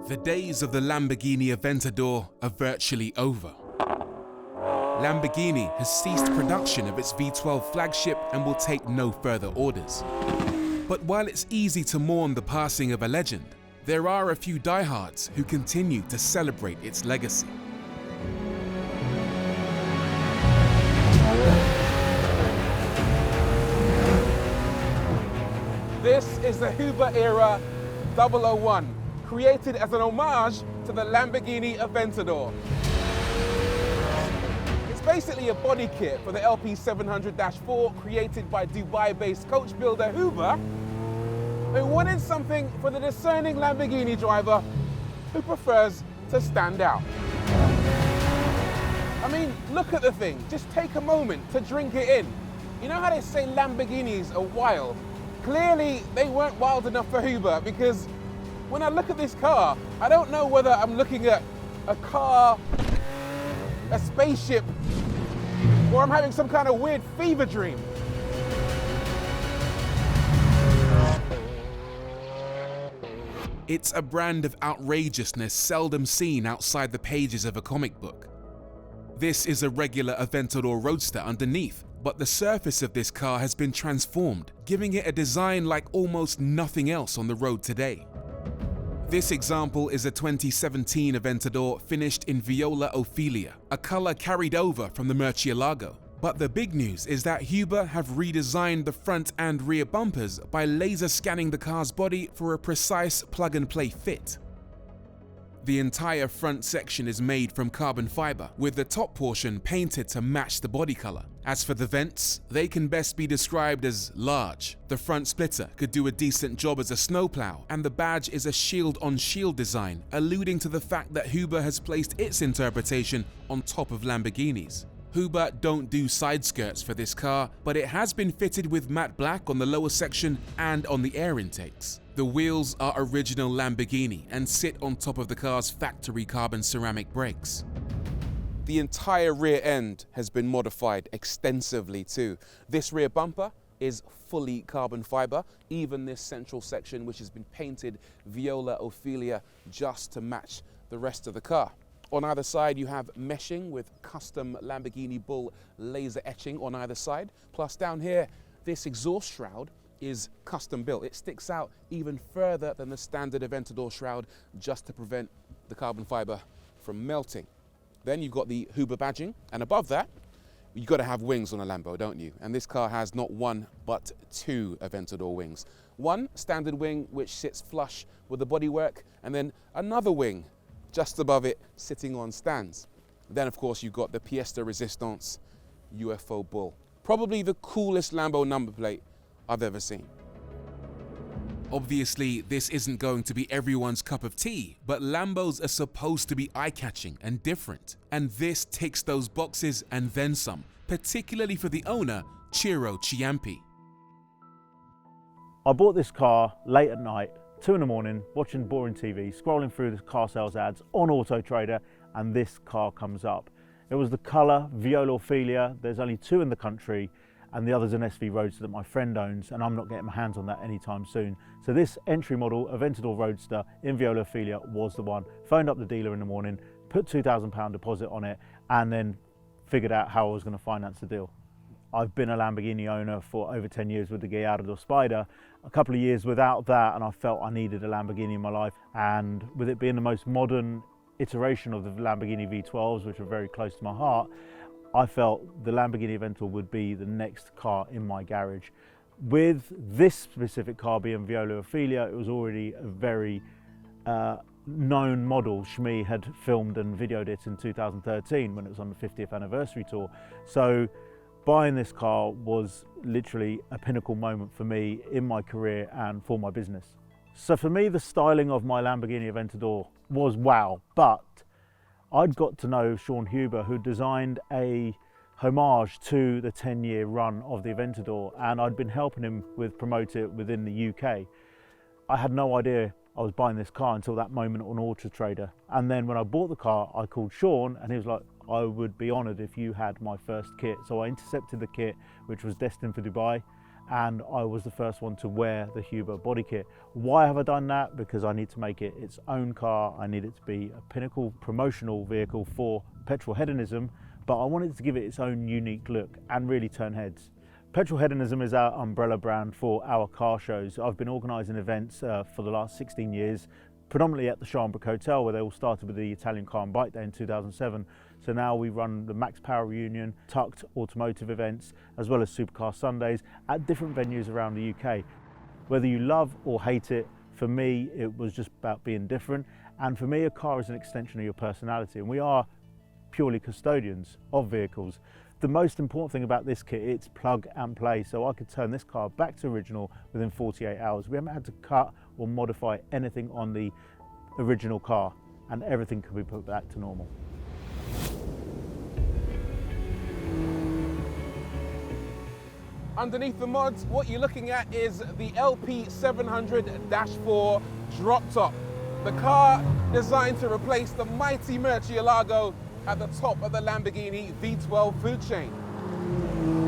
The days of the Lamborghini Aventador are virtually over. Lamborghini has ceased production of its V12 flagship and will take no further orders. But while it's easy to mourn the passing of a legend, there are a few diehards who continue to celebrate its legacy. This is the Huber era 001, created as an homage to the Lamborghini Aventador. It's basically a body kit for the LP700-4 created by Dubai-based coach builder Huber, who wanted something for the discerning Lamborghini driver who prefers to stand out. I mean, look at the thing. Just take a moment to drink it in. You know how they say Lamborghinis are wild? Clearly, they weren't wild enough for Huber, because when I look at this car, I don't know whether I'm looking at a car, a spaceship, or I'm having some kind of weird fever dream. It's a brand of outrageousness seldom seen outside the pages of a comic book. This is a regular Aventador Roadster underneath, but the surface of this car has been transformed, giving it a design like almost nothing else on the road today. This example is a 2017 Aventador finished in Viola Ophelia, a color carried over from the Murcielago. But the big news is that Huber have redesigned the front and rear bumpers by laser scanning the car's body for a precise plug-and-play fit. The entire front section is made from carbon fiber, with the top portion painted to match the body color. As for the vents, they can best be described as large. The front splitter could do a decent job as a snowplow, and the badge is a shield-on-shield design, alluding to the fact that Huber has placed its interpretation on top of Lamborghini's. Huber don't do side skirts for this car, but it has been fitted with matte black on the lower section and on the air intakes. The wheels are original Lamborghini and sit on top of the car's factory carbon ceramic brakes. The entire rear end has been modified extensively too. This rear bumper is fully carbon fiber, even this central section, which has been painted Viola Ophelia just to match the rest of the car. On either side you have meshing with custom Lamborghini Bull laser etching on either side. Plus down here, this exhaust shroud is custom built. It sticks out even further than the standard Aventador shroud just to prevent the carbon fiber from melting. Then you've got the Huber badging, and above that, you've got to have wings on a Lambo, don't you? And this car has not one, but two Aventador wings. One standard wing which sits flush with the bodywork, and then another wing just above it sitting on stands. Then of course you've got the pièce de résistance UFO Bull. Probably the coolest Lambo number plate I've ever seen. Obviously, this isn't going to be everyone's cup of tea, but Lambos are supposed to be eye-catching and different. And this ticks those boxes and then some, particularly for the owner, Ciro Ciampi. I bought this car late at night, 2 in the morning, watching boring TV, scrolling through the car sales ads on Autotrader, and this car comes up. It was the colour Viola Ophelia. There's only 2 in the country, and the other's an SV Roadster that my friend owns, and I'm not getting my hands on that anytime soon. So this entry model Aventador Roadster in Viola Ophelia was the one. Phoned up the dealer in the morning, put £2,000 deposit on it, and then figured out how I was going to finance the deal. I've been a Lamborghini owner for over 10 years with the Gallardo Spider, a couple of years without that, and I felt I needed a Lamborghini in my life. And with it being the most modern iteration of the Lamborghini V12s, which are very close to my heart, I felt the Lamborghini Aventador would be the next car in my garage. With this specific car being Viola Ophelia, it was already a very known model. Shmi had filmed and videoed it in 2013 when it was on the 50th anniversary tour. So buying this car was literally a pinnacle moment for me in my career and for my business. So for me, the styling of my Lamborghini Aventador was wow, but I'd got to know Sean Huber, who designed a homage to the 10-year run of the Aventador, and I'd been helping him with promote it within the UK. I had no idea I was buying this car until that moment on Autotrader. And then when I bought the car, I called Sean and he was like, I would be honoured if you had my first kit. So I intercepted the kit, which was destined for Dubai, and I was the first one to wear the Huber body kit. Why have I done that? Because I need to make it its own car. I need it to be a pinnacle promotional vehicle for petrol hedonism, but I wanted to give it its own unique look and really turn heads. Petrol Hedonism is our umbrella brand for our car shows. I've been organising events for the last 16 years, predominantly at the Sharnbrook Hotel, where they all started with the Italian Car and Bike Day in 2007. So now we run the Max Power Reunion, tucked automotive events, as well as Supercar Sundays at different venues around the UK. Whether you love or hate it, for me, it was just about being different. And for me, a car is an extension of your personality, and we are purely custodians of vehicles. The most important thing about this kit, it's plug and play, so I could turn this car back to original within 48 hours. We haven't had to cut or modify anything on the original car, and everything can be put back to normal. Underneath the mods, what you're looking at is the LP700-4 drop top. The car designed to replace the mighty Murcielago at the top of the Lamborghini V12 food chain.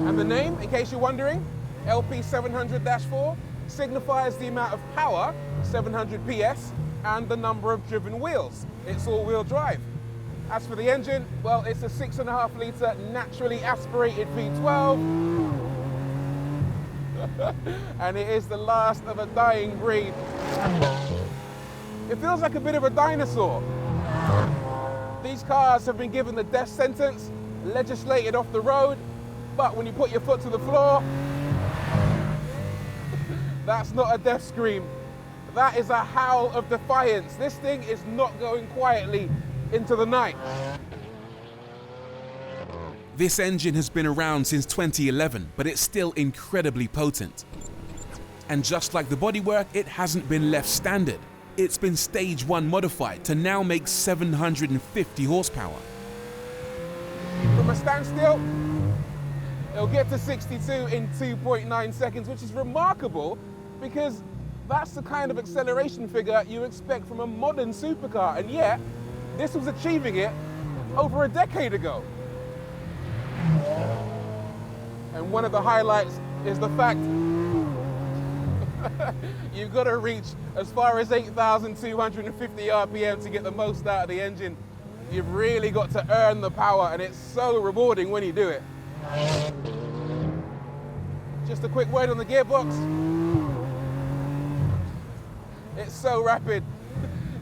And the name, in case you're wondering, LP700-4, signifies the amount of power, 700 PS, and the number of driven wheels. It's all-wheel drive. As for the engine, well, it's a 6.5 litre naturally aspirated V12, and it is the last of a dying breed. It feels like a bit of a dinosaur. These cars have been given the death sentence, legislated off the road, but when you put your foot to the floor, that's not a death scream. That is a howl of defiance. This thing is not going quietly into the night. This engine has been around since 2011, but it's still incredibly potent. And just like the bodywork, it hasn't been left standard. It's been stage 1 modified to now make 750 horsepower. From a standstill, it'll get to 62 in 2.9 seconds, which is remarkable because that's the kind of acceleration figure you expect from a modern supercar, and yet this was achieving it over a decade ago. And one of the highlights is the fact you've got to reach as far as 8,250 RPM to get the most out of the engine. You've really got to earn the power, and it's so rewarding when you do it. Just a quick word on the gearbox. It's so rapid.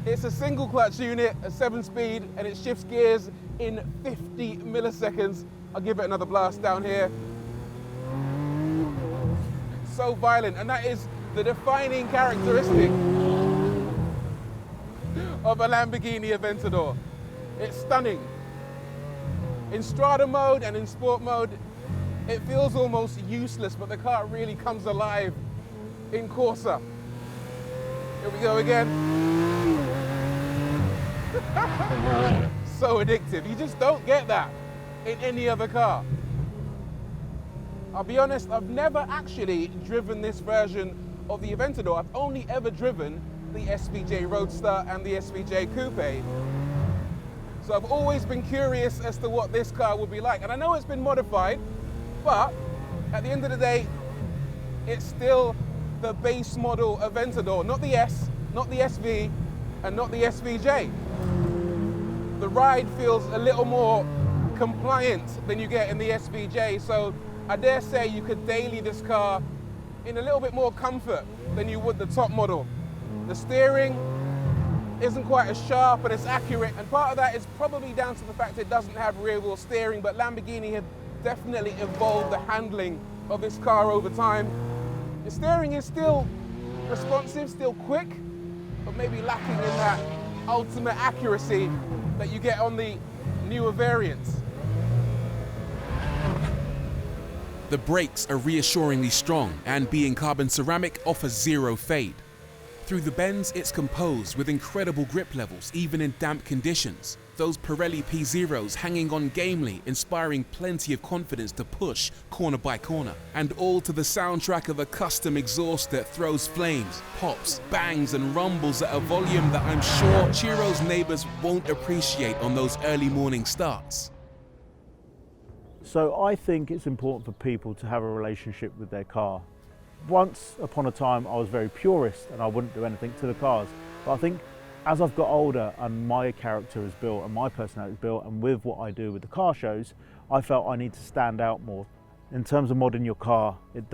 It's a single clutch unit, a 7-speed, and it shifts gears in 50 milliseconds. I'll give it another blast down here. So violent, and that is the defining characteristic of a Lamborghini Aventador. It's stunning. In Strada mode and in sport mode, it feels almost useless, but the car really comes alive in Corsa. Here we go again. So addictive. You just don't get that in any other car. I'll be honest, I've never actually driven this version of the Aventador. I've only ever driven the SVJ Roadster and the SVJ Coupe. So I've always been curious as to what this car would be like. And I know it's been modified, but at the end of the day, it's still the base model Aventador, not the S, not the SV, and not the SVJ. The ride feels a little more compliant than you get in the SVJ, so I dare say you could daily this car in a little bit more comfort than you would the top model. The steering isn't quite as sharp and as accurate, and part of that is probably down to the fact it doesn't have rear wheel steering, but Lamborghini have definitely evolved the handling of this car over time. The steering is still responsive, still quick, but maybe lacking in that ultimate accuracy that you get on the newer variants. The brakes are reassuringly strong, and being carbon ceramic offers zero fade. Through the bends, it's composed with incredible grip levels even in damp conditions. Those Pirelli P0s hanging on gamely, inspiring plenty of confidence to push corner by corner. And all to the soundtrack of a custom exhaust that throws flames, pops, bangs and rumbles at a volume that I'm sure Chiro's neighbors won't appreciate on those early morning starts. So I think it's important for people to have a relationship with their car. Once upon a time, I was very purist and I wouldn't do anything to the cars. But I think as I've got older and my character is built and my personality is built, and with what I do with the car shows, I felt I need to stand out more. In terms of modding your car, it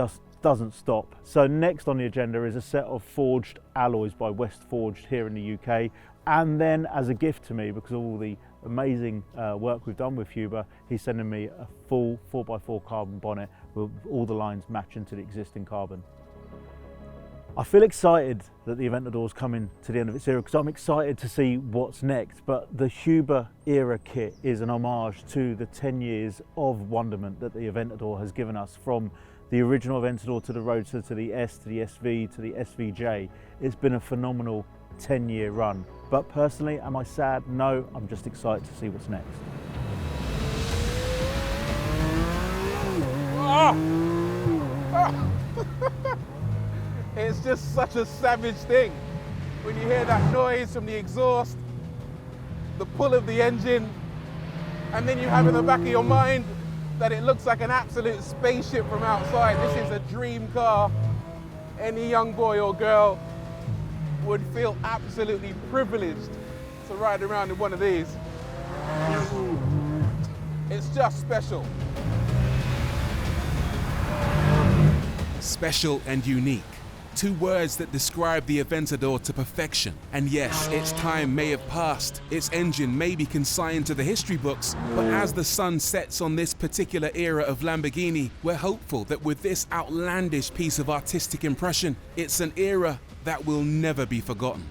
doesn't stop. So next on the agenda is a set of forged alloys by West Forged here in the UK. And then as a gift to me, because of all the amazing work we've done with Huber, he's sending me a full 4x4 carbon bonnet with all the lines matching to the existing carbon. I feel excited that the Aventador is coming to the end of its era because I'm excited to see what's next, but the Huber era kit is an homage to the 10 years of wonderment that the Aventador has given us, from the original Aventador to the Roadster to the S to the SV to the SVJ. It's been a phenomenal 10-year run. But personally, am I sad? No, I'm just excited to see what's next. It's just such a savage thing. When you hear that noise from the exhaust, the pull of the engine, and then you have in the back of your mind that it looks like an absolute spaceship from outside. This is a dream car. Any young boy or girl would feel absolutely privileged to ride around in one of these. It's just special. Special and unique. Two words that describe the Aventador to perfection. And yes, its time may have passed, its engine may be consigned to the history books, but as the sun sets on this particular era of Lamborghini, we're hopeful that with this outlandish piece of artistic impression, it's an era that will never be forgotten.